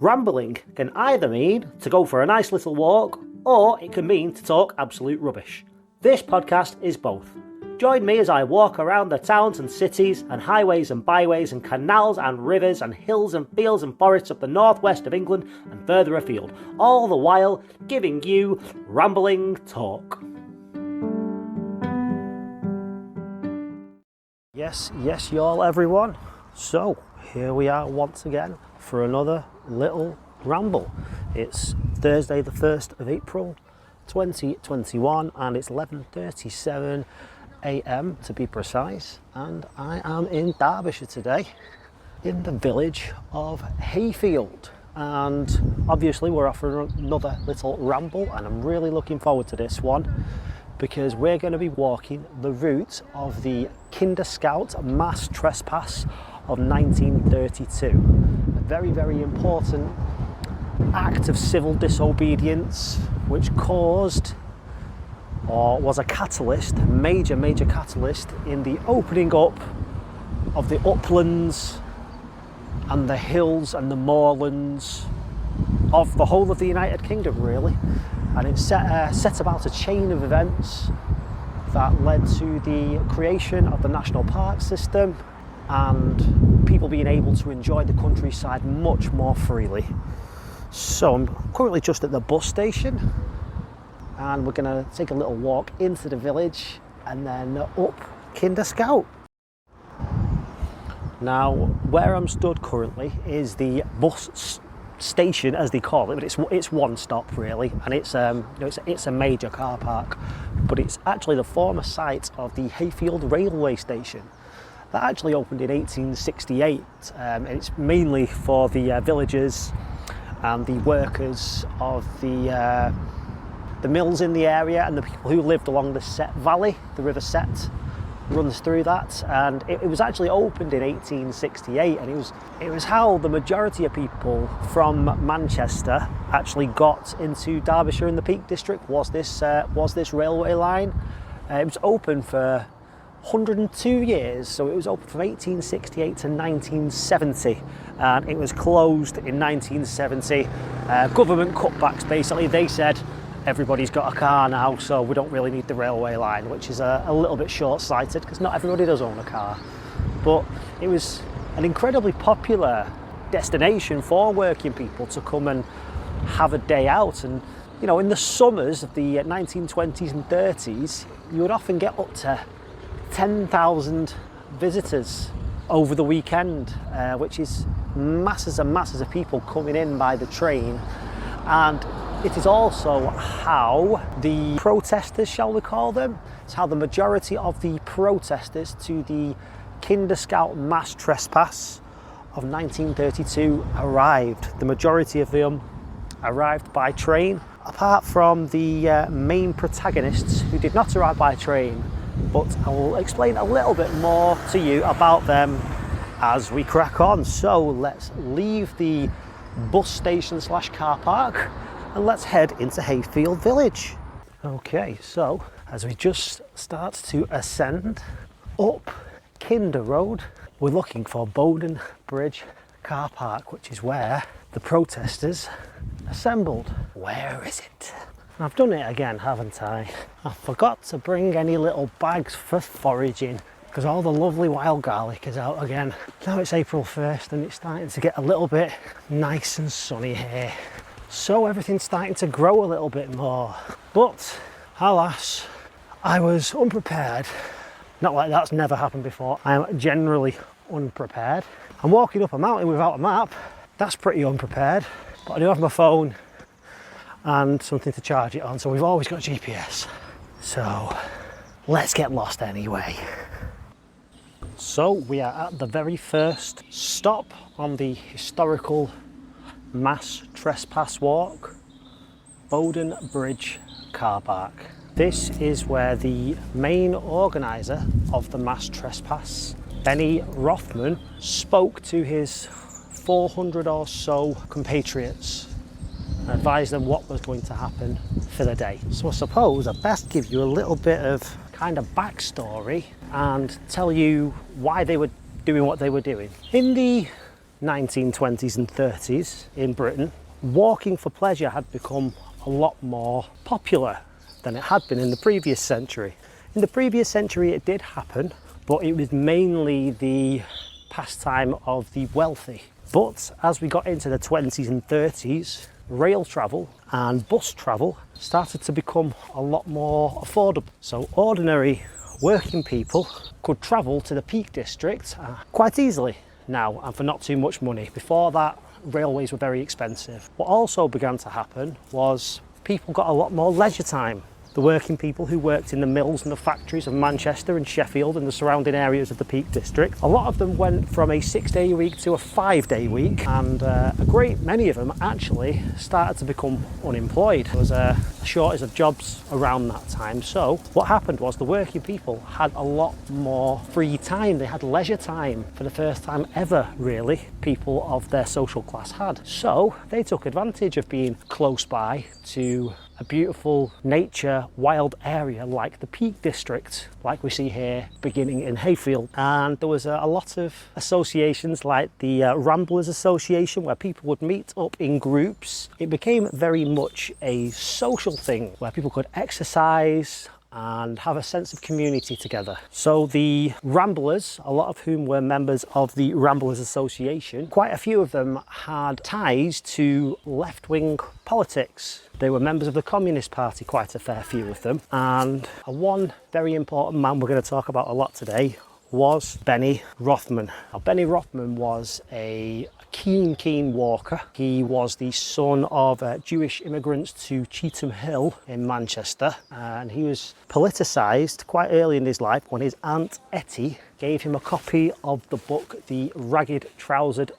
Rambling can either mean to go for a nice little walk, or it can mean to talk absolute rubbish. This podcast is both. Join me as I walk around the towns and cities and highways and byways and canals and rivers and hills and fields and forests of the northwest of England and further afield, all the while giving you rambling talk. Yes, y'all, everyone. So, here we are once again for another little ramble. It's Thursday the 1st of April 2021 and it's 11:37 a.m. to be precise, and I am in Derbyshire today in the village of Hayfield, and obviously we're off for another little ramble, and I'm really looking forward to this one because we're going to be walking the route of the Kinder Scout mass trespass of 1932. A very, very important act of civil disobedience which caused, or was a catalyst, major catalyst in the opening up of the uplands and the hills and the moorlands of the whole of the United Kingdom, really. And it set about a chain of events that led to the creation of the national park system and people being able to enjoy the countryside much more freely. So I'm currently just at the bus station, and we're going to take a little walk into the village and then up Kinder Scout. Now, where I'm stood currently is the bus station, as they call it, but it's one stop really, and it's a major car park, but it's actually the former site of the Hayfield railway station that actually opened in 1868, and it's mainly for the villagers and the workers of the mills in the area and the people who lived along the Set Valley. The River Set runs through that, and it was actually opened in 1868, and it was how the majority of people from Manchester actually got into Derbyshire in the Peak District, was this railway line. It was open for 102 years, so it was open from 1868 to 1970, and it was closed in 1970. Government cutbacks, basically. They said everybody's got a car now, so we don't really need the railway line, which is a little bit short-sighted because not everybody does own a car. But it was an incredibly popular destination for working people to come and have a day out. And you know, in the summers of the 1920s and 30s, you would often get up to 10,000 visitors over the weekend, which is masses and masses of people coming in by the train. And it is also how the protesters, shall we call them, it's how the majority of the protesters to the Kinder Scout mass trespass of 1932 arrived. The majority of them arrived by train, apart from the main protagonists who did not arrive by train. But I will explain a little bit more to you about them as we crack on. So let's leave the bus station / car park and let's head into Hayfield village. Okay, so as we just start to ascend up Kinder Road, we're looking for Bowden Bridge car park, which is where the protesters assembled. Where is it? I've done it again, haven't I? I forgot to bring any little bags for foraging because all the lovely wild garlic is out again. Now it's April 1st and it's starting to get a little bit nice and sunny here. So everything's starting to grow a little bit more. But alas, I was unprepared. Not like that's never happened before. I am generally unprepared. I'm walking up a mountain without a map. That's pretty unprepared. But I do have my phone and something to charge it on, so we've always got GPS. So let's get lost anyway. So we are at the very first stop on the historical mass trespass walk, Bowden Bridge car park. This is where the main organiser of the mass trespass, Benny Rothman, spoke to his 400 or so compatriots and advised them what was going to happen for the day. So I suppose I'd best give you a little bit of kind of backstory and tell you why they were doing what they were doing. In the 1920s and 30s in Britain, walking for pleasure had become a lot more popular than it had been in the previous century. In the previous century it did happen, but it was mainly the pastime of the wealthy. But as we got into the 20s and 30s, rail travel and bus travel started to become a lot more affordable. So ordinary working people could travel to the Peak District quite easily now, and for not too much money. Before that, railways were very expensive. What also began to happen was people got a lot more leisure time. The working people who worked in the mills and the factories of Manchester and Sheffield and the surrounding areas of the Peak District, a lot of them went from a 6-day week to a 5-day week, and a great many of them actually started to become unemployed. There was a shortage of jobs around that time. So what happened was the working people had a lot more free time. They had leisure time for the first time ever, really, people of their social class had. So they took advantage of being close by to a beautiful nature wild area like the Peak District, like we see here beginning in Hayfield. And there was a lot of associations like the Ramblers Association, where people would meet up in groups. It became very much a social thing where people could exercise and have a sense of community together. So the Ramblers, a lot of whom were members of the Ramblers Association, quite a few of them had ties to left-wing politics. They were members of the Communist Party, quite a fair few of them. And one very important man we're going to talk about a lot today was Benny Rothman. Now, Benny Rothman was a keen walker. He was the son of Jewish immigrants to Cheetham Hill in Manchester, and he was politicised quite early in his life when his Aunt Etty gave him a copy of the book The Ragged Trousered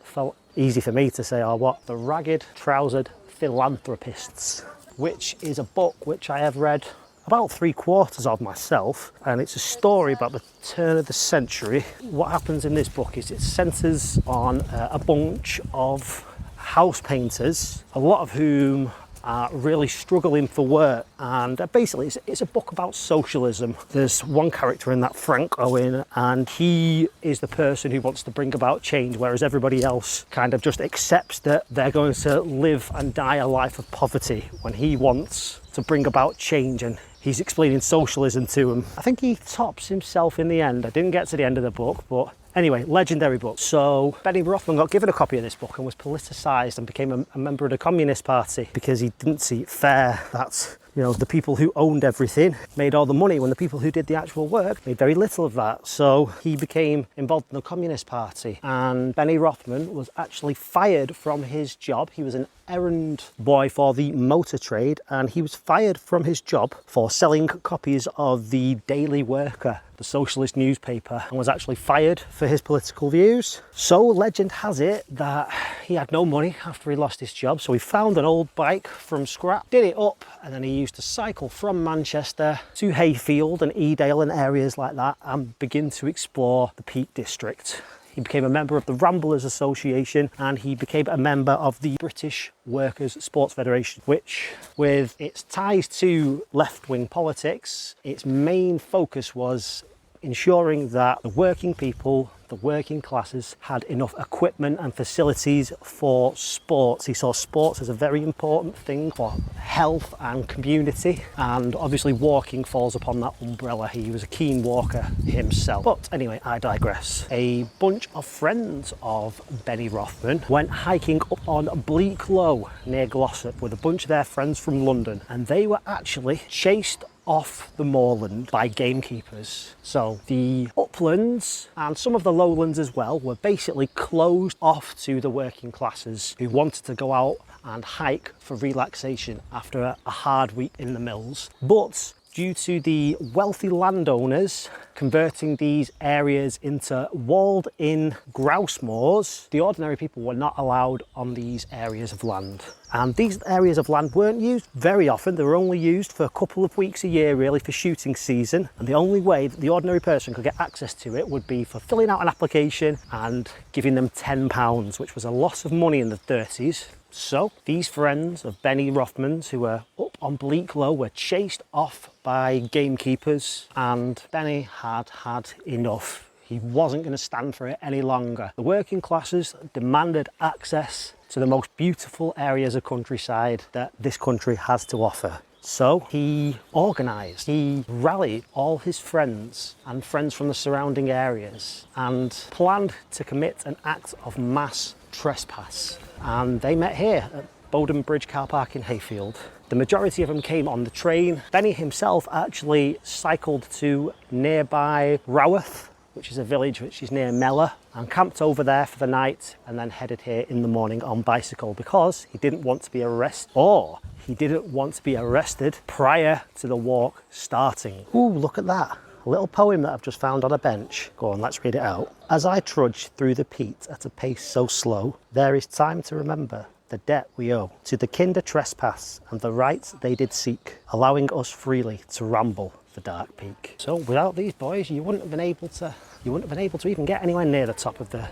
easy for me to say, The Ragged Trousered Philanthropists, which is a book which I have read about 3/4 of myself, and it's a story about the turn of the century. What happens in this book is it centres on a bunch of house painters, a lot of whom are really struggling for work, and basically it's a book about socialism. There's one character in that, Frank Owen, and he is the person who wants to bring about change, whereas everybody else kind of just accepts that they're going to live and die a life of poverty, when he wants to bring about change, and he's explaining socialism to him. I think he tops himself in the end. I didn't get to the end of the book, but anyway, legendary book. So Benny Rothman got given a copy of this book and was politicised and became a member of the Communist Party because he didn't see it fair that, you know, the people who owned everything made all the money when the people who did the actual work made very little of that. So he became involved in the Communist Party, and Benny Rothman was actually fired from his job. He was an errand boy for the motor trade, and he was fired from his job for selling copies of the Daily Worker, the socialist newspaper, and was actually fired for his political views. So legend has it that he had no money after he lost his job, so he found an old bike from scrap, did it up, and then he used to cycle from Manchester to Hayfield and Edale and areas like that and begin to explore the Peak District. He became a member of the Ramblers Association, and he became a member of the British Workers' Sports Federation, which, with its ties to left-wing politics, its main focus was ensuring that the working people, the working classes, had enough equipment and facilities for sports. He saw sports as a very important thing for health and community, and obviously walking falls upon that umbrella. He was a keen walker himself. But anyway, I digress. A bunch of friends of Benny Rothman went hiking up on Bleak Low near Glossop with a bunch of their friends from London, and they were actually chased off the moorland by gamekeepers. So the uplands and some of the lowlands as well were basically closed off to the working classes who wanted to go out and hike for relaxation after a hard week in the mills. But due to the wealthy landowners converting these areas into walled-in grouse moors, the ordinary people were not allowed on these areas of land. And these areas of land weren't used very often. They were only used for a couple of weeks a year, really, for shooting season. And the only way that the ordinary person could get access to it would be for filling out an application and giving them £10, which was a lot of money in the 30s. So these friends of Benny Rothman's who were up on Bleak Low were chased off by gamekeepers, and Benny had had enough. He wasn't going to stand for it any longer. The working classes demanded access to the most beautiful areas of countryside that this country has to offer. So he organised, he rallied all his friends and friends from the surrounding areas and planned to commit an act of mass trespass. And they met here at Bowden Bridge car park in Hayfield. The majority of them came on the train. Benny himself actually cycled to nearby Roworth, which is a village which is near Mellor, and camped over there for the night and then headed here in the morning on bicycle because he didn't want to be arrested, or he didn't want to be arrested prior to the walk starting. Ooh, look at that. A little poem that I've just found on a bench. Go on, let's read it out. As I trudge through the peat at a pace so slow, there is time to remember the debt we owe to the kinder trespass and the rights they did seek, allowing us freely to ramble the dark peak. So without these boys, you wouldn't have been able to even get anywhere near the top of the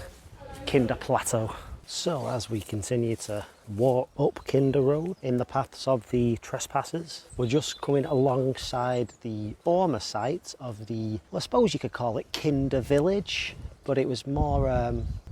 Kinder Plateau. So as we continue to walk up Kinder Road in the paths of the trespassers, we're just coming alongside the former site of the, well, I suppose you could call it Kinder Village, but it was more,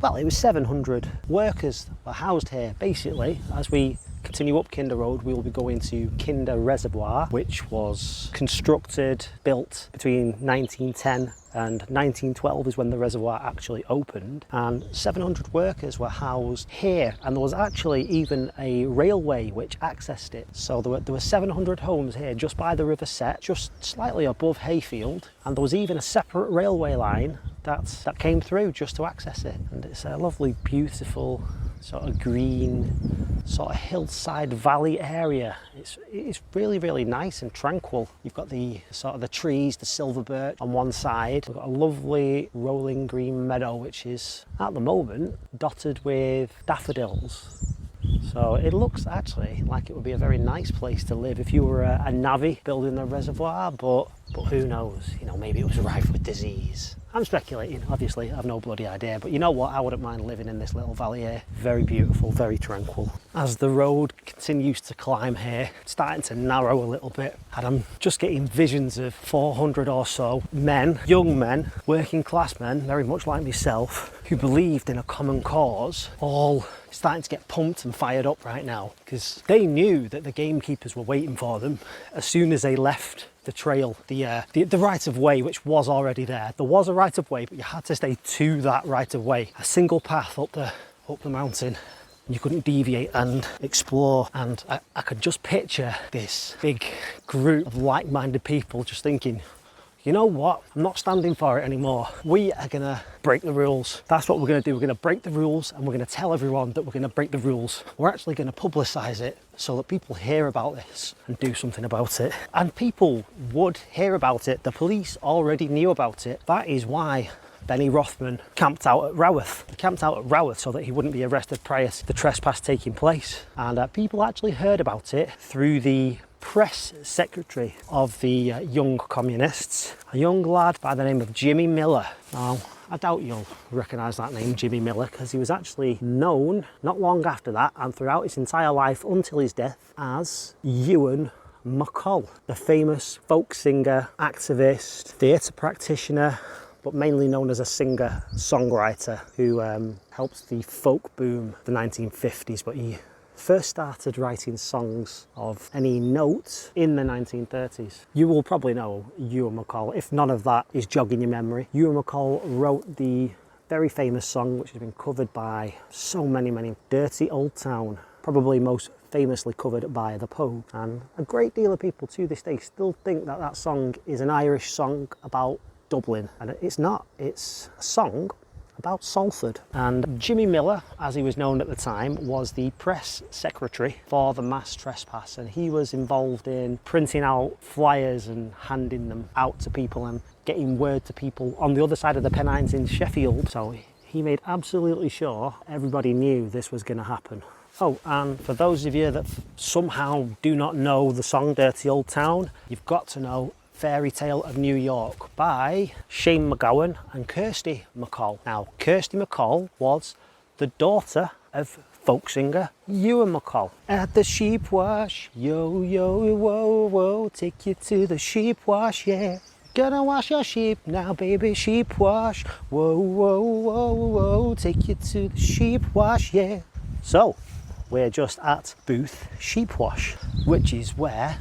well, it was 700 workers were housed here. Basically, as we continue up Kinder Road, we will be going to Kinder Reservoir, which was constructed, built between 1910 and 1912 is when the reservoir actually opened, and 700 workers were housed here, and there was actually even a railway which accessed it. So there were 700 homes here just by the River Set, just slightly above Hayfield, and there was even a separate railway line that came through just to access it. And it's a lovely, beautiful sort of green, sort of hillside valley area. It's really, really nice and tranquil. You've got the sort of the trees, the silver birch on one side. We've got a lovely rolling green meadow, which is at the moment dotted with daffodils. So it looks actually like it would be a very nice place to live if you were a navvy building a reservoir, but who knows, you know, maybe it was rife with disease. I'm speculating, obviously, I have no bloody idea, but you know what, I wouldn't mind living in this little valley here. Very beautiful, very tranquil. As the road continues to climb here, it's starting to narrow a little bit, and I'm just getting visions of 400 or so men, young men, working class men, very much like myself, who believed in a common cause, all starting to get pumped and fired up right now, because they knew that the gamekeepers were waiting for them as soon as they left the trail, the right of way, which was already there. There was a right of way, but you had to stay to that right of way, a single path up the mountain. You couldn't deviate and explore, and I could just picture this big group of like-minded people just thinking, you know what, I'm not standing for it anymore. We are gonna break the rules. That's what we're gonna do. We're gonna break the rules, and we're gonna tell everyone that we're gonna break the rules. We're actually gonna publicise it so that people hear about this and do something about it. And people would hear about it. The police already knew about it. That is why Benny Rothman camped out at Roworth. He camped out at Roworth so that he wouldn't be arrested prior to the trespass taking place. And people actually heard about it through the press secretary of the Young Communists, a young lad by the name of Jimmy Miller. Now, I doubt you'll recognise that name, Jimmy Miller, because he was actually known not long after that and throughout his entire life until his death as Ewan MacColl, the famous folk singer, activist, theatre practitioner, but mainly known as a singer-songwriter who helped the folk boom of the 1950s, but he first started writing songs of any note in the 1930s. You will probably know Ewan MacColl, if none of that is jogging your memory. Ewan MacColl wrote the very famous song, which has been covered by so many, Dirty Old Town, probably most famously covered by the Pogue. And a great deal of people to this day still think that that song is an Irish song about Dublin, and it's not. It's a song about Salford. And Jimmy Miller, as he was known at the time, was the press secretary for the mass trespass, and he was involved in printing out flyers and handing them out to people and getting word to people on the other side of the Pennines in Sheffield. So he made absolutely sure everybody knew this was going to happen. Oh, and for those of you that somehow do not know the song Dirty Old Town, you've got to know Fairy Tale of New York by Shane MacGowan and Kirsty MacColl. Now, Kirsty MacColl was the daughter of folk singer Ewan MacColl. At the sheep wash, yo, yo, whoa, whoa, take you to the sheep wash, yeah. Gonna wash your sheep now, baby, sheep wash. Whoa, whoa, whoa, whoa, take you to the sheep wash, yeah. So, we're just at Booth Sheep Wash, which is where,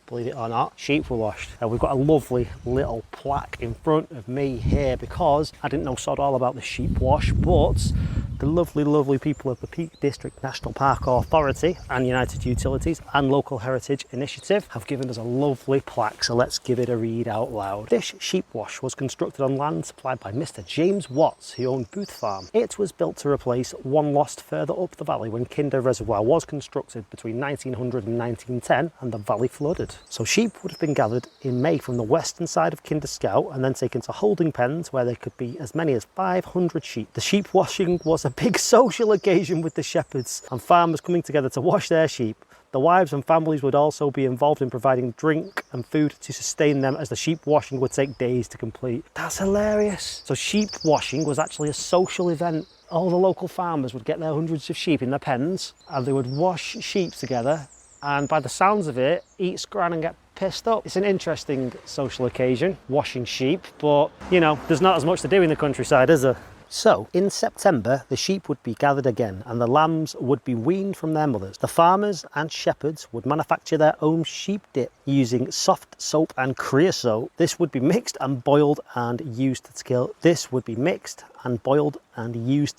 believe it or not, sheep were washed. We've got a lovely little plaque in front of me here because I didn't know sod all about the sheep wash, but the lovely people of the Peak District National Park Authority and United Utilities and Local Heritage Initiative have given us a lovely plaque, so let's give it a read out loud. This sheep wash was constructed on land supplied by Mr. James Watts, who owned Booth Farm. It was built to replace one lost further up the valley when Kinder Reservoir was constructed between 1900 and 1910 and the valley flooded. So sheep would have been gathered in May from the western side of Kinder Scout and then taken to holding pens where there could be as many as 500 sheep. The sheep washing was a big social occasion with the shepherds and farmers coming together to wash their sheep. The wives and families would also be involved in providing drink and food to sustain them, as the sheep washing would take days to complete. That's hilarious. So sheep washing was actually a social event. All the local farmers would get their hundreds of sheep in their pens and they would wash sheep together, and by the sounds of it, eat scran and get pissed up. It's an interesting social occasion, washing sheep, but you know, there's not as much to do in the countryside, is there? So, in September, the sheep would be gathered again and the lambs would be weaned from their mothers. The farmers and shepherds would manufacture their own sheep dip using soft soap and creosote. This would be mixed and boiled and used to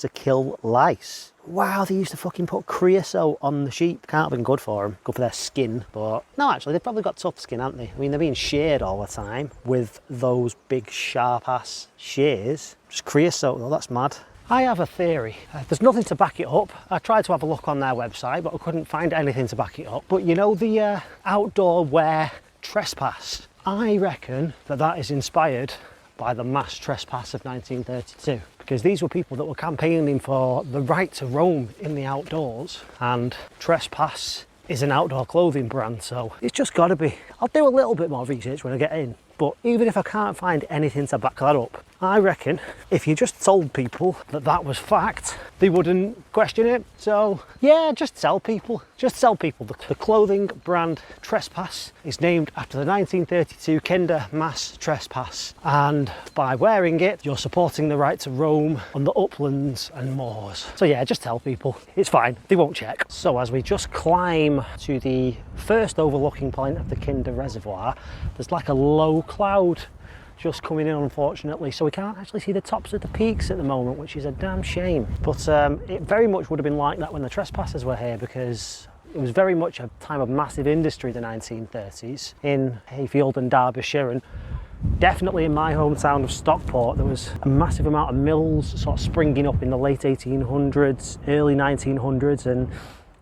kill. Lice. Wow, they used to fucking put creosote on the sheep. Can't have been good for them. Good for their skin. But no, actually, they've probably got tough skin, haven't they? I mean, they're being sheared all the time with those big sharp-ass shears. Just creosote, though, that's mad. I have a theory. There's nothing to back it up. I tried to have a look on their website, but I couldn't find anything to back it up. But you know the outdoor wear Trespass? I reckon that is inspired by the mass trespass of 1932, because these were people that were campaigning for the right to roam in the outdoors, and Trespass is an outdoor clothing brand, so it's just got to be. I'll do a little bit more research when I get in, but even if I can't find anything to back that up, I reckon if you just told people that that was fact, they wouldn't question it. So yeah, just tell people. The clothing brand Trespass is named after the 1932 Kinder mass trespass, and by wearing it, you're supporting the right to roam on the uplands and moors. So yeah, just tell people. It's fine, they won't check. So as we just climb to the first overlooking point of the Kinder Reservoir, there's like a low cloud just coming in, unfortunately, so we can't actually see the tops of the peaks at the moment, which is a damn shame. But it very much would have been like that when the trespassers were here, because it was very much a time of massive industry, the 1930s, in Hayfield and Derbyshire, and definitely in my hometown of Stockport. There was a massive amount of mills sort of springing up in the late 1800s, early 1900s, and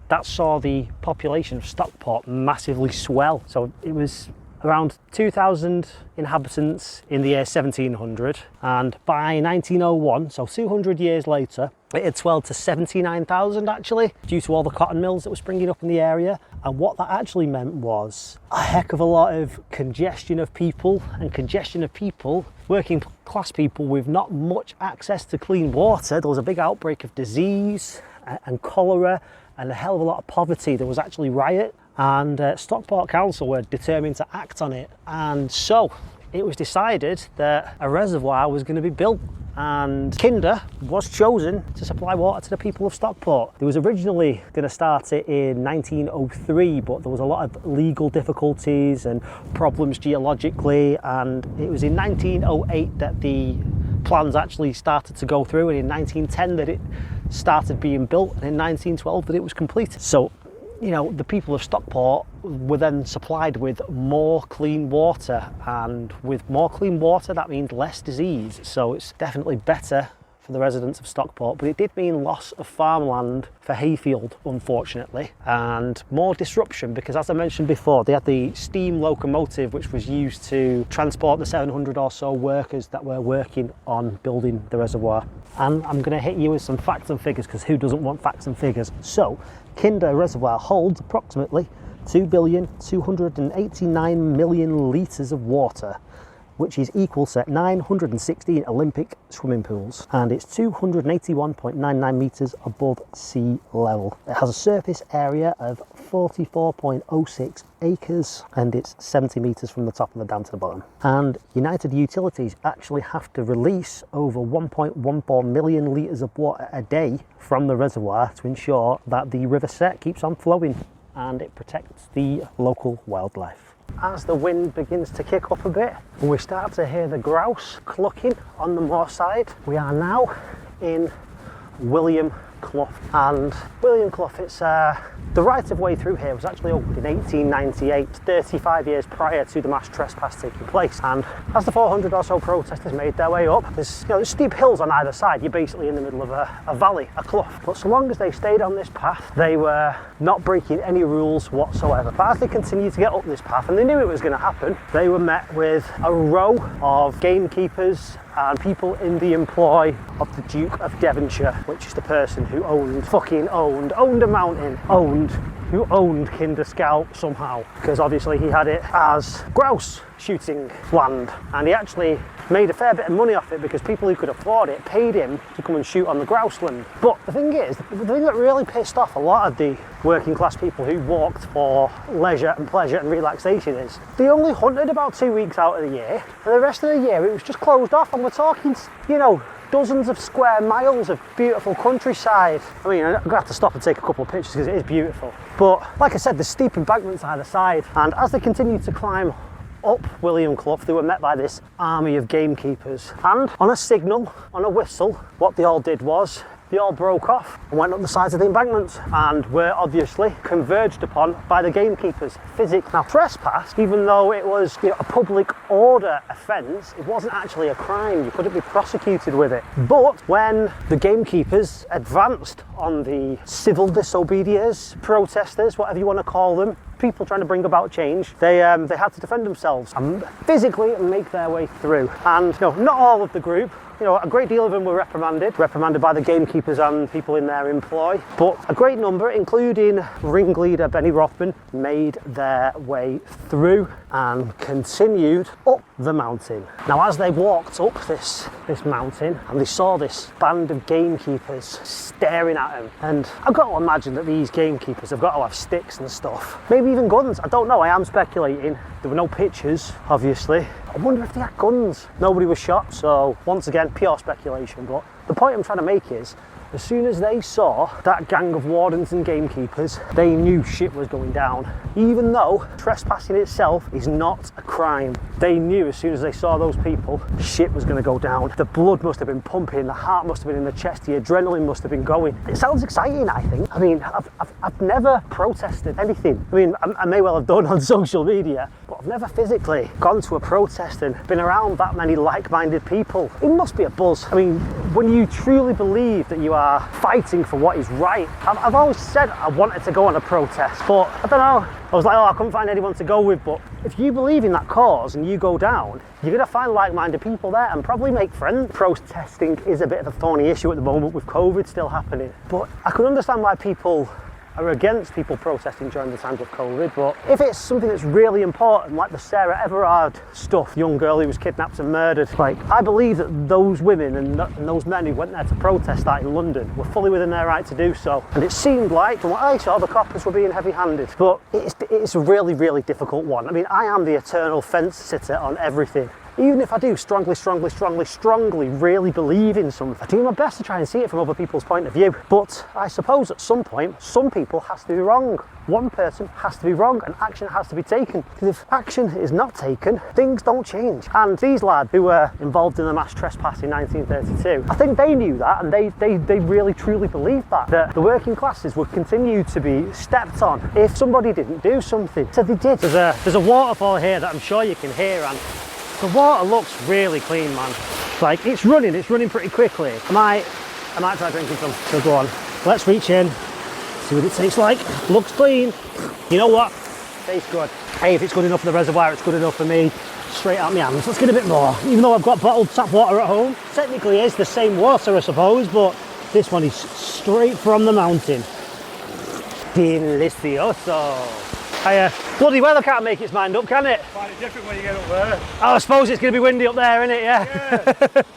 that saw the population of Stockport massively swell. So it was around 2,000 inhabitants in the year 1700, and by 1901, so 200 years later, it had swelled to 79,000 actually, due to all the cotton mills that were springing up in the area. And what that actually meant was a heck of a lot of congestion of people, working class people with not much access to clean water. There was a big outbreak of disease and cholera and a hell of a lot of poverty. There was actually riot, and Stockport Council were determined to act on it, and so it was decided that a reservoir was going to be built, and Kinder was chosen to supply water to the people of Stockport. They was originally going to start it in 1903, but there was a lot of legal difficulties and problems geologically, and it was in 1908 that the plans actually started to go through, and in 1910 that it started being built, and in 1912 that it was completed. So, you know, the people of Stockport were then supplied with more clean water, and with more clean water that means less disease, so it's definitely better for the residents of Stockport. But it did mean loss of farmland for Hayfield, unfortunately, and more disruption, because as I mentioned before, they had the steam locomotive which was used to transport the 700 or so workers that were working on building the reservoir. And I'm going to hit you with some facts and figures, because who doesn't want facts and figures? So Kinder Reservoir holds approximately 2,289,000,000 litres of water, which is equal to 916 Olympic swimming pools, and it's 281.99 metres above sea level. It has a surface area of 44.06 acres, and it's 70 metres from the top of the dam to the bottom. And United Utilities actually have to release over 1.14 million litres of water a day from the reservoir to ensure that the River Set keeps on flowing and it protects the local wildlife. As the wind begins to kick up a bit and we start to hear the grouse clucking on the moor side, we are now in William Clough. And William Clough, it's the right of way through here was actually opened in 1898, 35 years prior to the mass trespass taking place. And as the 400 or so protesters made their way up, there's steep hills on either side. You're basically in the middle of a valley, a clough. But so long as they stayed on this path, they were not breaking any rules whatsoever. But as they continued to get up this path, and they knew it was going to happen, they were met with a row of gamekeepers and people in the employ of the Duke of Devonshire, which is the person who owned a mountain, who owned Kinder Scout somehow, because obviously he had it as grouse shooting land, and he actually made a fair bit of money off it because people who could afford it paid him to come and shoot on the grouse land. But the thing is, the thing that really pissed off a lot of the working class people who walked for leisure and pleasure and relaxation is they only hunted about 2 weeks out of the year, and the rest of the year it was just closed off, and we're talking, you know, dozens of square miles of beautiful countryside. I mean, I'm going to have to stop and take a couple of pictures because it is beautiful. But like I said, there's steep embankments either side, and as they continued to climb up William Clough, they were met by this army of gamekeepers. And on a signal, on a whistle, what they all did was they all broke off and went up the sides of the embankments and were obviously converged upon by the gamekeepers physically. Now, trespass, even though it was, you know, a public order offence, it wasn't actually a crime. You couldn't be prosecuted with it. But when the gamekeepers advanced on the civil disobedience protesters, whatever you want to call them, people trying to bring about change, they had to defend themselves and physically make their way through. And you know, not all of the group, you know, a great deal of them were reprimanded by the gamekeepers and people in their employ, but a great number, including ringleader Benny Rothman, made their way through and continued up the mountain. Now, as they walked up this mountain and they saw this band of gamekeepers staring at them, and I've got to imagine that these gamekeepers have got to have sticks and stuff, maybe even guns. I don't know, I am speculating. There were no pictures, obviously. I wonder if they had guns. Nobody was shot, so once again, pure speculation. But the point I'm trying to make is, as soon as they saw that gang of wardens and gamekeepers, they knew shit was going down. Even though trespassing itself is not a crime, they knew as soon as they saw those people, shit was going to go down. The blood must have been pumping, the heart must have been in the chest, the adrenaline must have been going. It sounds exciting, I think. I mean, I've never protested anything. I mean, I may well have done on social media, but I've never physically gone to a protest and been around that many like-minded people. It must be a buzz. I mean, when you truly believe that you are fighting for what is right. I've always said I wanted to go on a protest, but I don't know. I was like, I couldn't find anyone to go with. But if you believe in that cause and you go down, you're going to find like-minded people there and probably make friends. Protesting is a bit of a thorny issue at the moment with COVID still happening. But I can understand why people are against people protesting during the times of COVID, but if it's something that's really important, like the Sarah Everard stuff, young girl who was kidnapped and murdered, like, I believe that those women and those men who went there to protest that in London were fully within their right to do so. And it seemed like, from what I saw, the coppers were being heavy-handed. But it's a really, really difficult one. I mean, I am the eternal fence sitter on everything. Even if I do strongly really believe in something, I do my best to try and see it from other people's point of view. But I suppose at some point, some people has to be wrong. One person has to be wrong and action has to be taken. Because if action is not taken, things don't change. And these lads who were involved in the mass trespass in 1932, I think they knew that, and they really truly believed that the working classes would continue to be stepped on if somebody didn't do something. So they did. There's a waterfall here that I'm sure you can hear, and the water looks really clean, man. Like, it's running pretty quickly. I might try drinking some. So go on, let's reach in, see what it tastes like. Looks clean. You know what? Tastes good. Hey, if it's good enough for the reservoir, it's good enough for me. Straight out my hands. Let's get a bit more. Even though I've got bottled tap water at home, technically it's the same water, I suppose, but this one is straight from the mountain. Delicioso. Bloody weather can't make its mind up, can it? Find it different when you get up there. Oh, I suppose it's going to be windy up there, isn't it? Yeah.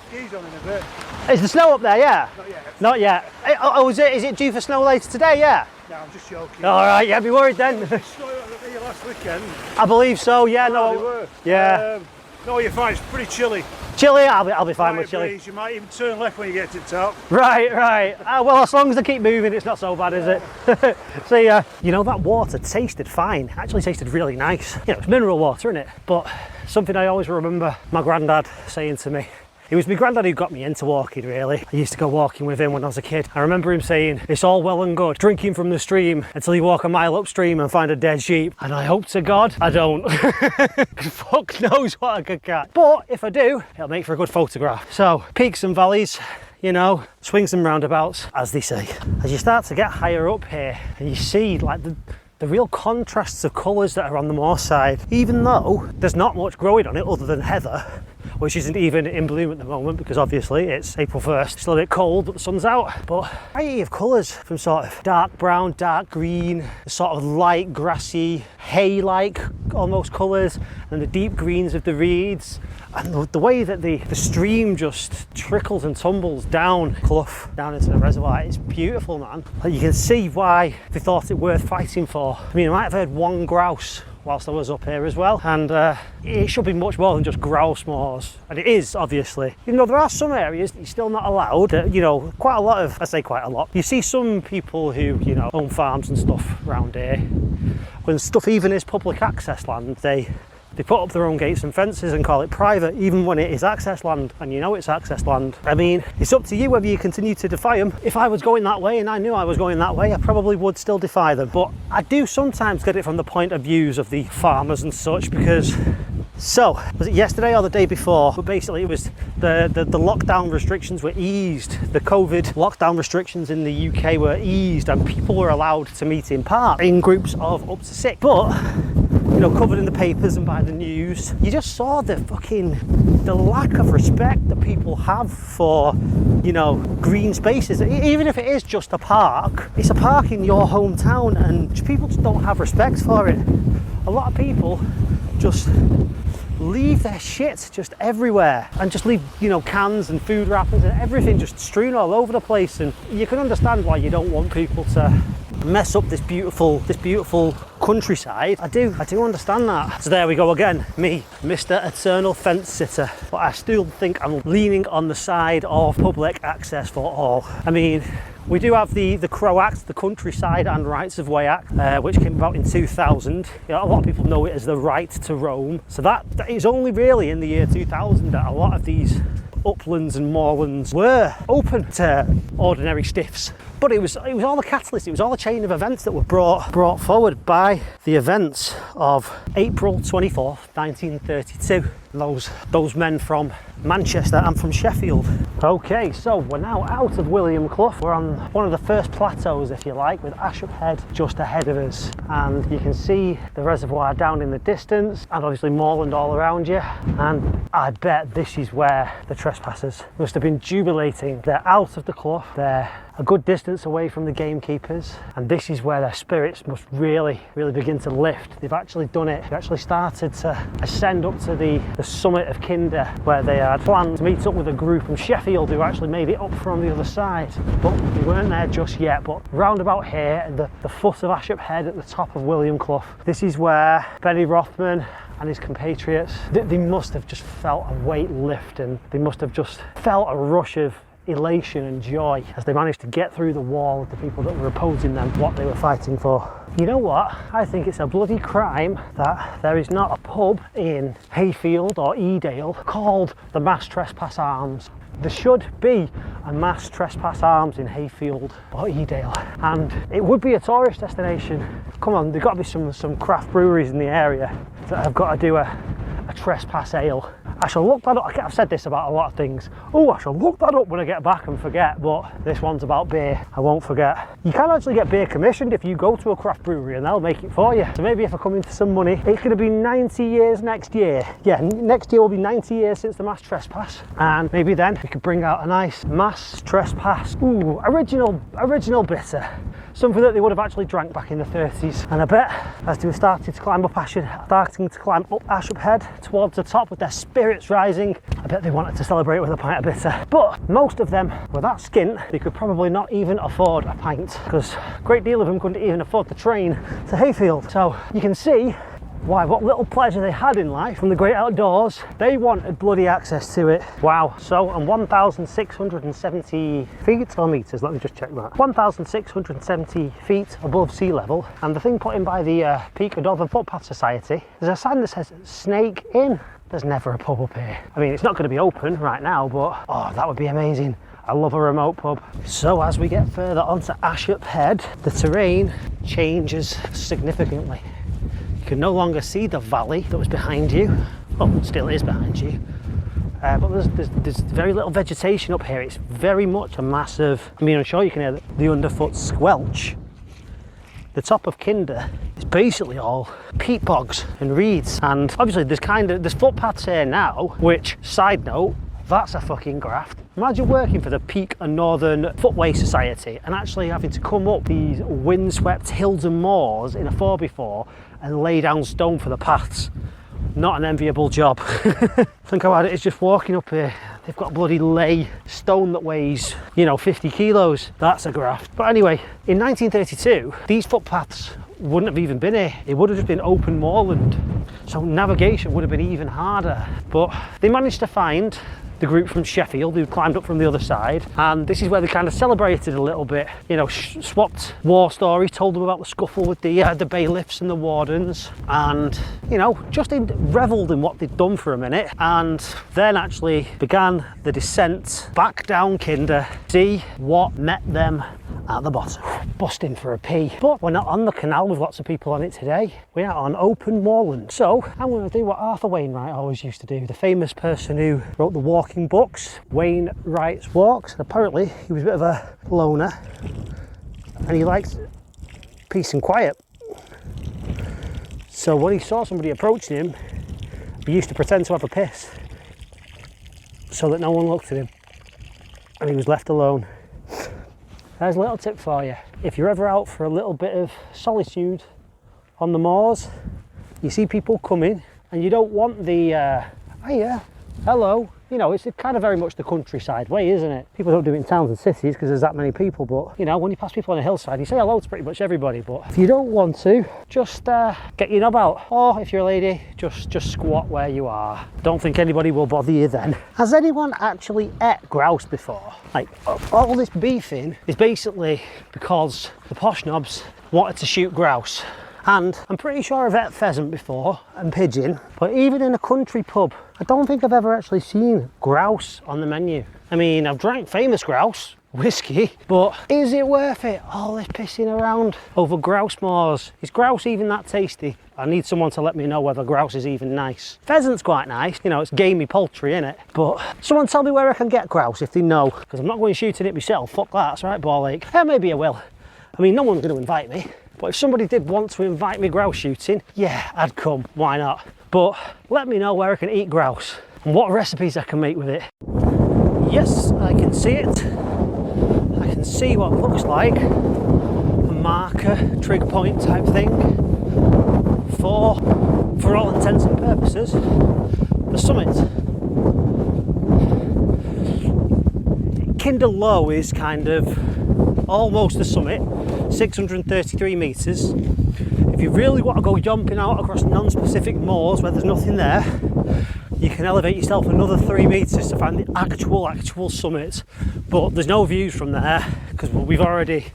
Ski's on in a bit. Is the snow up there? Yeah. Not yet. Not yet. Oh, is it due for snow later today? Yeah. No, I'm just joking. All right, yeah, be worried then. Snow here last weekend. I believe so. Yeah, They no. were. Yeah. No, you're fine. It's pretty chilly. Chilly. I'll be fine with Light chilly. breeze. You might even turn left when you get to the top. Right, right. Well, as long as they keep moving, it's not so bad, is it? See, you know, that water tasted fine. Actually tasted really nice. You know, it's mineral water, isn't it? But something I always remember my granddad saying to me. It was my granddad who got me into walking, really. I used to go walking with him when I was a kid. I remember him saying, it's all well and good drinking from the stream until you walk a mile upstream and find a dead sheep. And I hope to God I don't. Fuck knows what I could catch. But if I do, it'll make for a good photograph. So, peaks and valleys, you know, swings and roundabouts, as they say. As you start to get higher up here and you see like the real contrasts of colours that are on the moor side, even though there's not much growing on it other than heather, which isn't even in bloom at the moment because obviously it's April 1st. It's a little bit cold, but the sun's out. But variety of colours from sort of dark brown, dark green, sort of light grassy, hay-like almost colours, and the deep greens of the reeds. And the way that the stream just trickles and tumbles down Clough, down into the reservoir, it's beautiful, man. Like, you can see why they thought it worth fighting for. I mean, I might have heard one grouse whilst I was up here as well, and it should be much more than just grouse moors, and it is, obviously. You know, there are some areas that you're still not allowed, you know, quite a lot of, I say quite a lot, you see some people who, you know, own farms and stuff around here, when stuff even is public access land, they put up their own gates and fences and call it private, even when it is access land, and you know it's access land. I mean, it's up to you whether you continue to defy them. If I was going that way and I knew I was going that way, I probably would still defy them. But I do sometimes get it from the point of views of the farmers and such, because, so, was it yesterday or the day before? But basically it was the lockdown restrictions were eased. The COVID lockdown restrictions in the UK were eased and people were allowed to meet in park in groups of up to 6. But you know, covered in the papers and by the news, you just saw the lack of respect that people have for, you know, green spaces. Even if it is just a park, it's a park in your hometown, and people just don't have respect for it. A lot of people just leave their shit just everywhere and just leave, you know, cans and food wrappers and everything just strewn all over the place. And you can understand why you don't want people to mess up this beautiful countryside. I do understand that. So there we go again, me, Mr. Eternal Fence Sitter. But I still think I'm leaning on the side of public access for all. I mean, we do have the Crow Act, the Countryside and Rights of Way Act, which came about in 2000. You know, a lot of people know it as the right to roam. So that is only really in the year 2000 that a lot of these uplands and moorlands were open to ordinary stiffs. But it was all the catalyst, it was all a chain of events that were brought forward by the events of April 24th, 1932. Those men from Manchester and from Sheffield. Okay, so we're now out of William Clough. We're on one of the first plateaus, if you like, with Ashop Head just ahead of us. And you can see the reservoir down in the distance and obviously moorland all around you. And I bet this is where the trespassers must have been jubilating. They're out of the Clough, they're a good distance away from the gamekeepers, and this is where their spirits must really begin to lift. They've actually done it. They actually started to ascend up to the summit of Kinder, where they had planned to meet up with a group from Sheffield who actually made it up from the other side, but they weren't there just yet. But round about here at the foot of Ashop Head at the top of William Clough, this is where Benny Rothman and his compatriots, they must have just felt a weight lift, and they must have just felt a rush of elation and joy as they managed to get through the wall of the people that were opposing them, what they were fighting for. You know what? I think it's a bloody crime that there is not a pub in Hayfield or Edale called the Mass Trespass Arms. There should be a Mass Trespass Arms in Hayfield or Edale, and it would be a tourist destination. Come on, there's got to be some craft breweries in the area that have got to do a trespass ale. I shall look that up. I've said this about a lot of things. Oh, I shall look that up when I get back and forget, but this one's about beer. I won't forget. You can actually get beer commissioned if you go to a craft brewery and they'll make it for you. So maybe if I come into some money, it's going to be 90 years next year. Yeah, next year will be 90 years since the Mass Trespass. And maybe then we could bring out a nice Mass Trespass. Ooh, original bitter. something that they would have actually drank back in the 30s. And I bet as they were starting to climb up Ashop Head towards the top with their spirits rising, I bet they wanted to celebrate with a pint of bitter. But most of them were that skint they could probably not even afford a pint, because a great deal of them couldn't even afford the train to Hayfield. So you can see why, what little pleasure they had in life from the great outdoors, they wanted bloody access to it. Wow. So, and 1,670 feet or meters, let me just check that. 1,670 feet above sea level. And the thing put in by the Peak of Northern Footpath Society, there's a sign that says Snake Inn. There's never a pub up here. I mean, it's not going to be open right now, but oh, that would be amazing. I love a remote pub. So as we get further onto Ashop Head, the terrain changes significantly. You can no longer see the valley that was behind you. Well, still is behind you. But there's very little vegetation up here. It's very much a massive, I mean, I'm sure you can hear the underfoot squelch. The top of Kinder is basically all peat bogs and reeds. And obviously there's footpaths here now, which, side note, that's a fucking graft. Imagine working for the Peak and Northern Footway Society and actually having to come up these windswept hills and moors in a 4x4 and lay down stone for the paths. Not an enviable job. Think about it, it's just walking up here. They've got bloody lay stone that weighs, you know, 50 kilos. That's a graft. But anyway, in 1932, these footpaths wouldn't have even been here. It would have just been open moorland. So navigation would have been even harder. But they managed to find the group from Sheffield who climbed up from the other side, and this is where they kind of celebrated a little bit, you know, swapped war stories, told them about the scuffle with the bailiffs and the wardens, and, you know, just revelled in what they'd done for a minute, and then actually began the descent back down Kinder, see what met them at the bottom. Busting for a pee. But we're not on the canal with lots of people on it today. We are on open moorland. So I'm going to do what Arthur Wainwright always used to do, the famous person who wrote the walking books, Wainwright's Walks. Apparently he was a bit of a loner and he liked peace and quiet. So when he saw somebody approaching him, he used to pretend to have a piss so that no one looked at him and he was left alone. There's a little tip for you. If you're ever out for a little bit of solitude on the moors, you see people coming and you don't want the, hiya, hello. You know, it's kind of very much the countryside way, isn't it? People don't do it in towns and cities because there's that many people, but, you know, when you pass people on a hillside, you say hello to pretty much everybody, but if you don't want to, just get your knob out. Or if you're a lady, just squat where you are. Don't think anybody will bother you then. Has anyone actually ate grouse before? Like, all this beefing is basically because the posh knobs wanted to shoot grouse. And I'm pretty sure I've ate pheasant before and pigeon, but even in a country pub, I don't think I've ever actually seen grouse on the menu. I mean, I've drank famous grouse whiskey, but is it worth it? All this pissing around over grouse moors. Is grouse even that tasty? I need someone to let me know whether grouse is even nice. Pheasant's quite nice, you know, it's gamey poultry, innit? But someone tell me where I can get grouse if they know, because I'm not going shooting it myself. Fuck that, that's right, ball ache. Yeah, maybe I will. I mean, no one's going to invite me. But if somebody did want to invite me grouse shooting, yeah, I'd come, why not? But let me know where I can eat grouse and what recipes I can make with it. Yes, I can see it. I can see what looks like a marker, trig point type thing for all intents and purposes, the summit. Kinder Low is kind of almost the summit, 633 metres. If you really want to go jumping out across non-specific moors where there's nothing there, you can elevate yourself another 3 metres to find the actual summit. But there's no views from there because we've already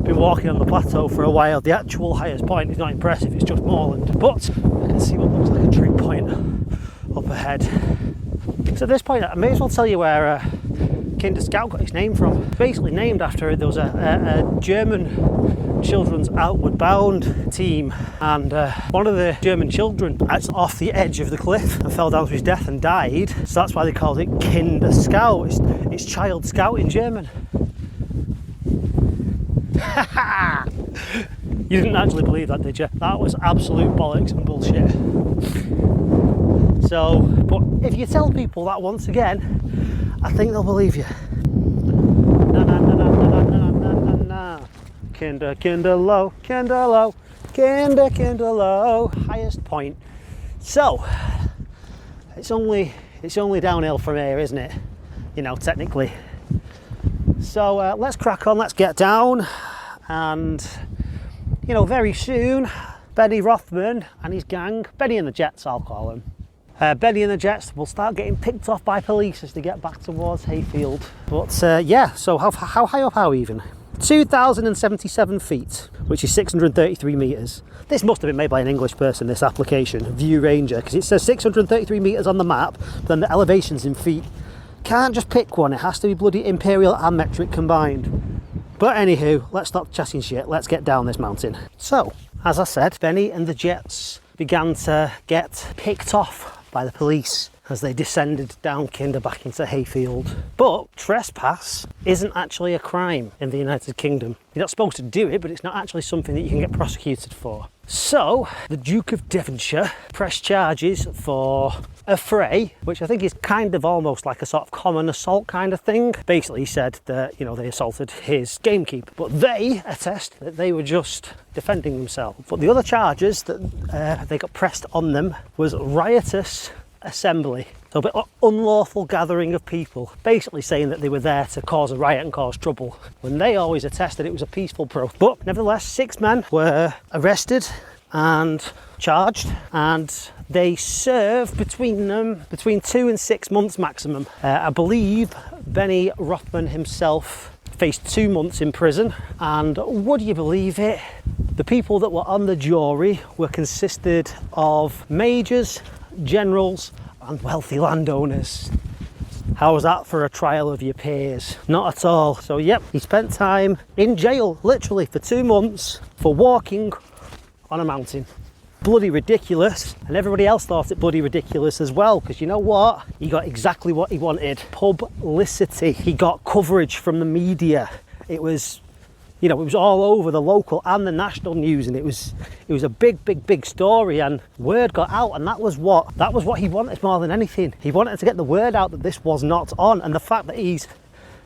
been walking on the plateau for a while. The actual highest point is not impressive, it's just moorland. But I can see what looks like a trig point up ahead. So at this point, I may as well tell you where Kinder Scout got its name from. It's basically named after it. There was a German children's outward bound team, and one of the German children was off the edge of the cliff and fell down to his death and died, so that's why they called it Kinder Scout. It's child scout in German. You didn't actually believe that, did you? That was absolute bollocks and bullshit. So, but if you tell people that once again, I think they'll believe you. No. Kinder, Kinder low, Kinder low, Kinder, Kinder low, highest point. So, it's only downhill from here, isn't it? You know, technically. So let's crack on, let's get down, and you know, very soon, Benny Rothman and his gang, Benny and the Jets I'll call him, Benny and the Jets will start getting picked off by police as they get back towards Hayfield. But yeah, so how high up are we even? 2,077 feet, which is 633 metres. This must have been made by an English person, this application, View Ranger, because it says 633 metres on the map, but then the elevations in feet. Can't just pick one, it has to be bloody imperial and metric combined. But anywho, let's stop chatting shit, let's get down this mountain. So, as I said, Benny and the Jets began to get picked off by the police as they descended down Kinder back into Hayfield. But trespass isn't actually a crime in the United Kingdom. You're not supposed to do it, but it's not actually something that you can get prosecuted for. So, the Duke of Devonshire pressed charges for a fray, which I think is kind of almost like a sort of common assault kind of thing. Basically, he said that, you know, they assaulted his gamekeeper, but they attest that they were just defending themselves. But the other charges that they got pressed on them was riotous assembly. So a bit of unlawful gathering of people, basically saying that they were there to cause a riot and cause trouble, when they always attested it was a peaceful protest. But nevertheless, 6 men were arrested and charged, and they served between 2 and 6 months maximum. I believe Benny Rothman himself faced 2 months in prison, and would you believe it, the people that were on the jury were consisted of majors, generals and wealthy landowners. How was that for a trial of your peers? Not at all. So yep, he spent time in jail literally for 2 months for walking on a mountain. Bloody ridiculous, and everybody else thought it bloody ridiculous as well, because you know what, he got exactly what he wanted: publicity. He got coverage from the media. It was, you know, it was all over the local and the national news, and it was a big story, and word got out, and that was what he wanted more than anything. He wanted to get the word out that this was not on, and the fact that he's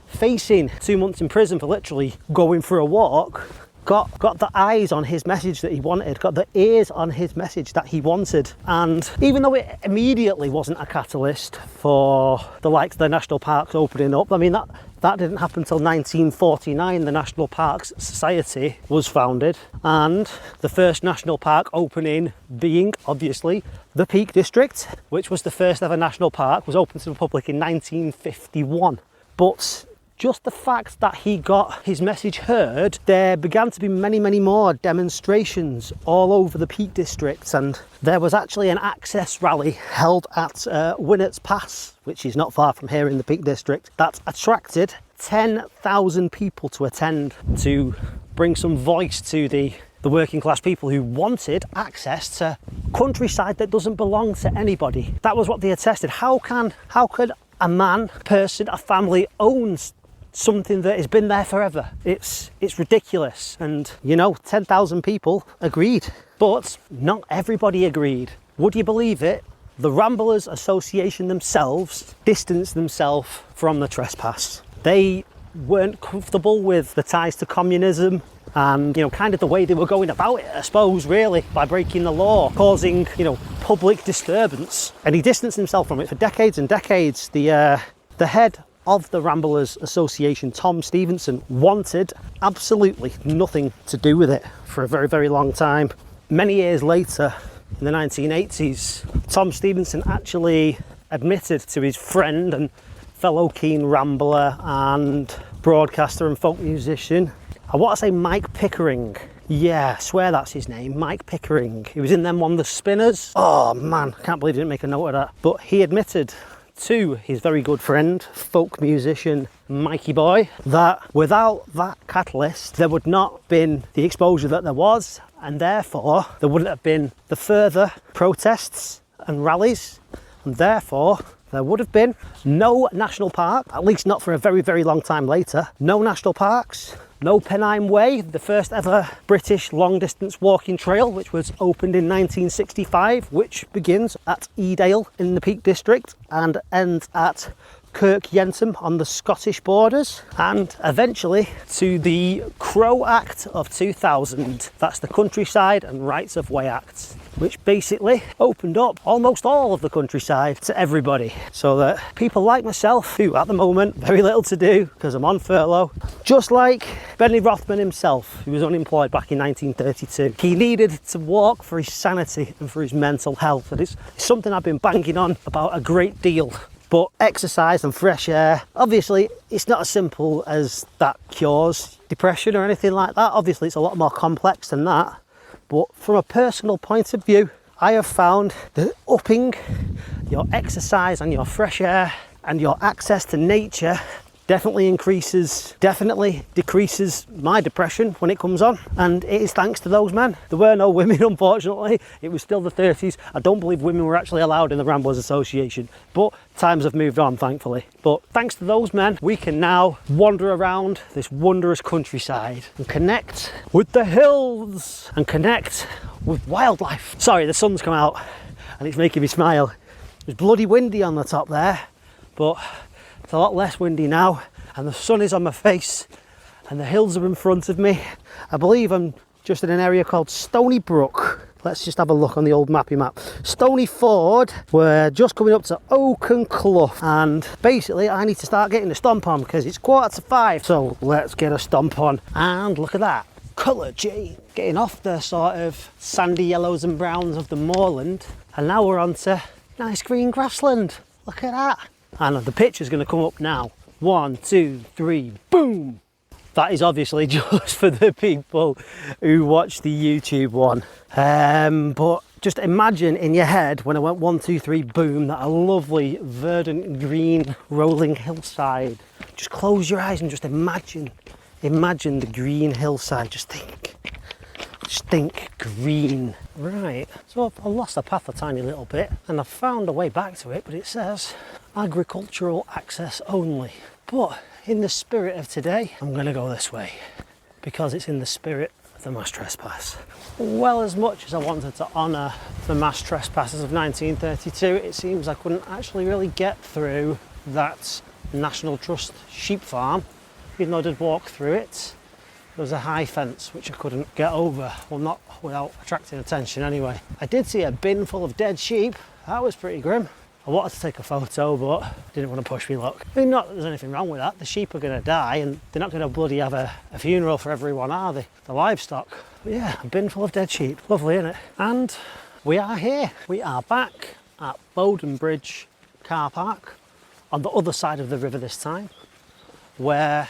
facing 2 months in prison for literally going for a walk got the eyes on his message that he wanted, got the ears on his message that he wanted. And even though it immediately wasn't a catalyst for the likes of the national parks opening up, I mean, that didn't happen until 1949. The National Parks Society was founded, and the first national park opening being obviously the Peak District, which was the first ever national park, was opened to the public in 1951. But just the fact that he got his message heard, there began to be many more demonstrations all over the Peak District, and there was actually an access rally held at Winnett's Pass, which is not far from here in the Peak District, that attracted 10,000 people to attend, to bring some voice to the working class people who wanted access to countryside that doesn't belong to anybody. That was what they attested. How could a man, person, a family owns something that has been there forever? It's ridiculous. And you know, 10,000 people agreed, but not everybody agreed. Would you believe it? The Ramblers Association themselves distanced themselves from the trespass. They weren't comfortable with the ties to communism and, you know, kind of the way they were going about it, I suppose, really, by breaking the law, causing, you know, public disturbance. And he distanced himself from it for decades and decades. The head of the Ramblers Association, Tom Stevenson, wanted absolutely nothing to do with it for a very long time. Many years later, in the 1980s, Tom Stevenson actually admitted to his friend and fellow keen rambler and broadcaster and folk musician, I want to say Mike Pickering. Yeah, I swear that's his name, Mike Pickering. He was in them one of the Spinners. Oh man, I can't believe he didn't make a note of that. But he admitted to his very good friend, folk musician Mikey Boy, that without that catalyst there would not have been the exposure that there was, and therefore there wouldn't have been the further protests and rallies, and therefore there would have been no national park, at least not for a very long time later. No national parks, no Pennine Way, the first ever British long distance walking trail, which was opened in 1965, which begins at Edale in the Peak District and ends at Kirk-Yentham on the Scottish borders, and eventually to the Crow Act of 2000. That's the Countryside and Rights of Way Act, which basically opened up almost all of the countryside to everybody, so that people like myself, who at the moment very little to do because I'm on furlough, just like Benny Rothman himself, who was unemployed back in 1932, he needed to walk for his sanity and for his mental health. And it's something I've been banging on about a great deal. But exercise and fresh air, obviously it's not as simple as that cures depression or anything like that. Obviously it's a lot more complex than that. But from a personal point of view, I have found that upping your exercise and your fresh air and your access to nature definitely decreases my depression when it comes on, and it is thanks to those men. There were no women, unfortunately. It was still the 30s. I don't believe women were actually allowed in the Ramblers Association, but times have moved on, thankfully. But thanks to those men, we can now wander around this wondrous countryside and connect with the hills and connect with wildlife. Sorry, the sun's come out and it's making me smile. It was bloody windy on the top there, but it's a lot less windy now, and the sun is on my face and the hills are in front of me. I believe I'm just in an area called Stony Brook. Let's just have a look on the old mappy map. Stony Ford, we're just coming up to Oaken Clough, and basically I need to start getting a stomp on because it's 4:45. So let's get a stomp on, and look at that colour change. Getting off the sort of sandy yellows and browns of the moorland, and now we're on to nice green grassland. Look at that. And the picture's going to come up now. 1, 2, 3, boom! That is obviously just for the people who watch the YouTube one. But just imagine in your head when I went 1, 2, 3, boom, that a lovely verdant green rolling hillside. Just close your eyes and just imagine the green hillside. Just think green. Right, so I lost the path a tiny little bit and I've found a way back to it, but it says agricultural access only. But in the spirit of today, I'm going to go this way because it's in the spirit of the mass trespass. Well, as much as I wanted to honour the mass trespassers of 1932, it seems I couldn't actually really get through that National Trust sheep farm, even though I did walk through it. There was a high fence which I couldn't get over, well, not without attracting attention anyway. I did see a bin full of dead sheep. That was pretty grim. I wanted to take a photo, but didn't want to push me luck. I mean, not that there's anything wrong with that. The sheep are going to die and they're not going to bloody have a funeral for everyone, are they? The livestock. But yeah, a bin full of dead sheep. Lovely, isn't it? And we are here. We are back at Bowden Bridge car park on the other side of the river this time, where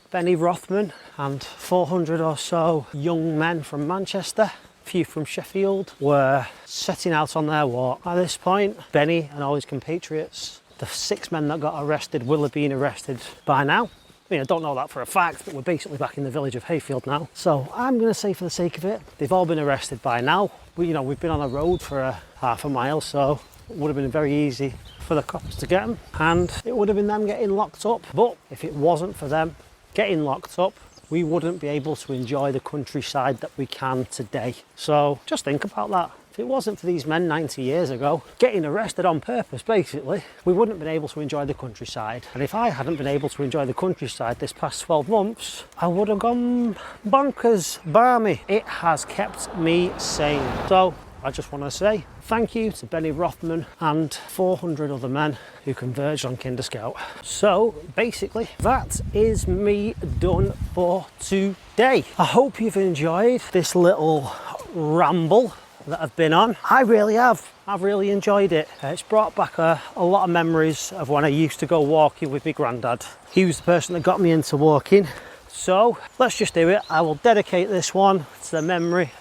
Benny Rothman and 400 or so young men from Manchester, a few from Sheffield, were setting out on their walk. At this point, Benny and all his compatriots, the 6 men that got arrested, will have been arrested by now. I mean, I don't know that for a fact, but we're basically back in the village of Hayfield now. So I'm going to say, for the sake of it, they've all been arrested by now. We've been on a road for a half a mile, so it would have been very easy for the cops to get them, and it would have been them getting locked up. But if it wasn't for them getting locked up, we wouldn't be able to enjoy the countryside that we can today. So just think about that. If it wasn't for these men 90 years ago getting arrested on purpose, basically, we wouldn't have been able to enjoy the countryside. And if I hadn't been able to enjoy the countryside this past 12 months, I would have gone bonkers, barmy. It has kept me sane. So I just want to say thank you to Benny Rothman and 400 other men who converged on Kinder Scout. So basically, that is me done for today. I hope you've enjoyed this little ramble that I've been on. I really have. I've really enjoyed it. It's brought back a lot of memories of when I used to go walking with my granddad. He was the person that got me into walking. So let's just do it. I will dedicate this one to the memory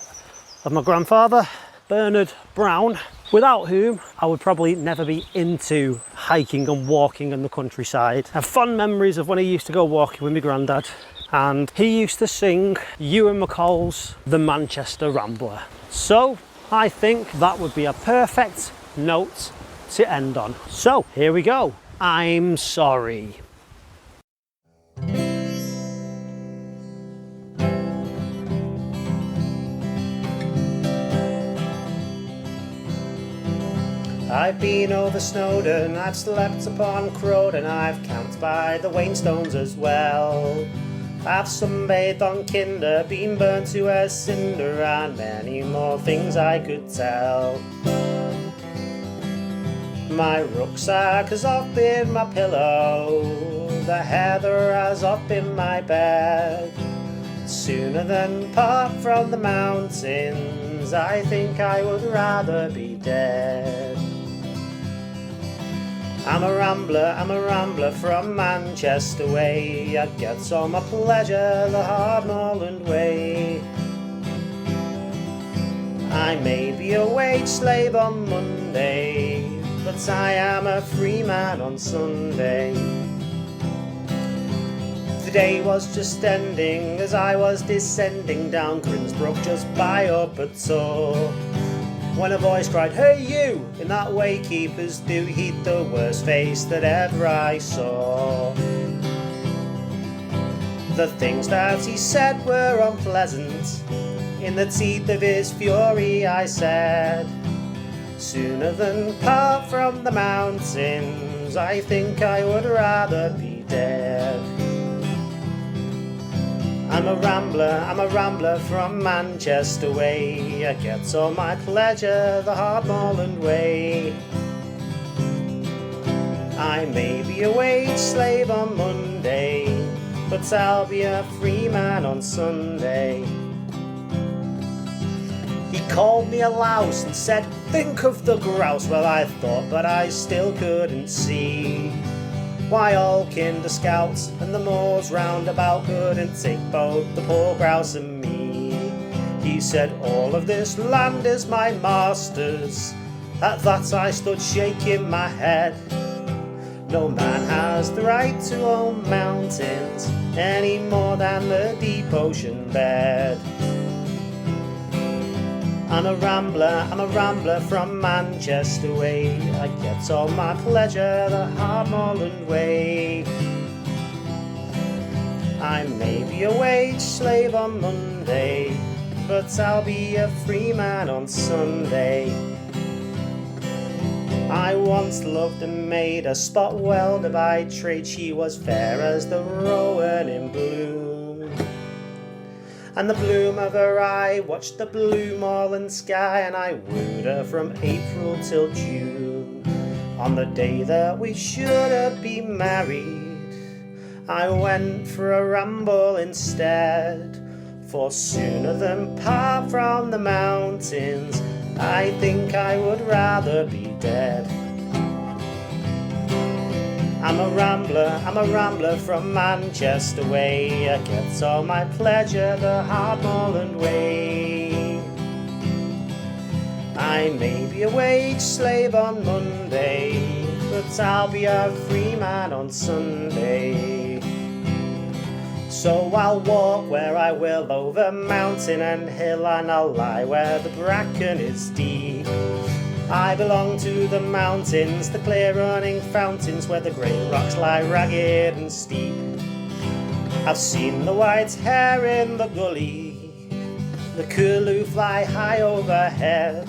of my grandfather, Bernard Brown, without whom I would probably never be into hiking and walking in the countryside. I have fond memories of when I used to go walking with my granddad, and he used to sing Ewan MacColl's The Manchester Rambler. So I think that would be a perfect note to end on. So here we go. I'm sorry. I've been over Snowdon, I've slept upon Crowdon, I've camped by the Wainstones as well. I've sunbathed on Kinder, been burnt to a cinder, and many more things I could tell. My rucksack has off been my pillow, the heather has off been my bed. Sooner than part from the mountains, I think I would rather be dead. I'm a rambler from Manchester way, I get all my pleasure the hard moorland way. I may be a wage slave on Monday, but I am a free man on Sunday. The day was just ending as I was descending down Grinsbrook just by Uppertor, when a voice cried, "Hey you!" in that way keepers do. He'd the worst face that ever I saw. The things that he said were unpleasant. In the teeth of his fury I said, "Sooner than part from the mountains, I think I would rather be dead." I'm a rambler from Manchester way, I get all my pleasure the hard moorland way. I may be a wage slave on Monday, but I'll be a free man on Sunday. He called me a louse and said, "Think of the grouse." Well, I thought, but I still couldn't see why all Kinder scouts and the moors round about couldn't take both the poor grouse and me. He said, "All of this land is my master's." At that I stood shaking my head. No man has the right to own mountains any more than the deep ocean bed. I'm a rambler from Manchester way, I get all my pleasure the hard moorland way. I may be a wage slave on Monday, but I'll be a free man on Sunday. I once loved a maid, a spot welder by trade. She was fair as the rowan in bloom, and the bloom of her eye watched the blue moorland sky, and I wooed her from April till June. On the day that we should have been married, I went for a ramble instead. For sooner than part from the mountains, I think I would rather be dead. I'm a rambler from Manchester way, I get all my pleasure the hard moorland way. I may be a wage slave on Monday, but I'll be a free man on Sunday. So I'll walk where I will, over mountain and hill, and I'll lie where the bracken is deep. I belong to the mountains, the clear running fountains, where the great rocks lie ragged and steep. I've seen the white hare in the gully, the curlew fly high overhead,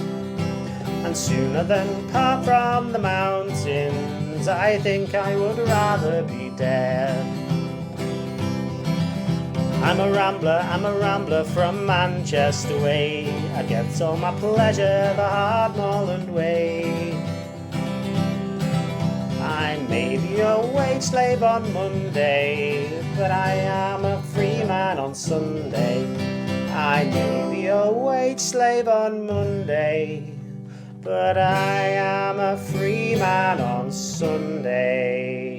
and sooner than part from the mountains, I think I would rather be dead. I'm a rambler from Manchester way, I get all my pleasure the hard moorland way. I may be a wage slave on Monday, but I am a free man on Sunday. I may be a wage slave on Monday, but I am a free man on Sunday.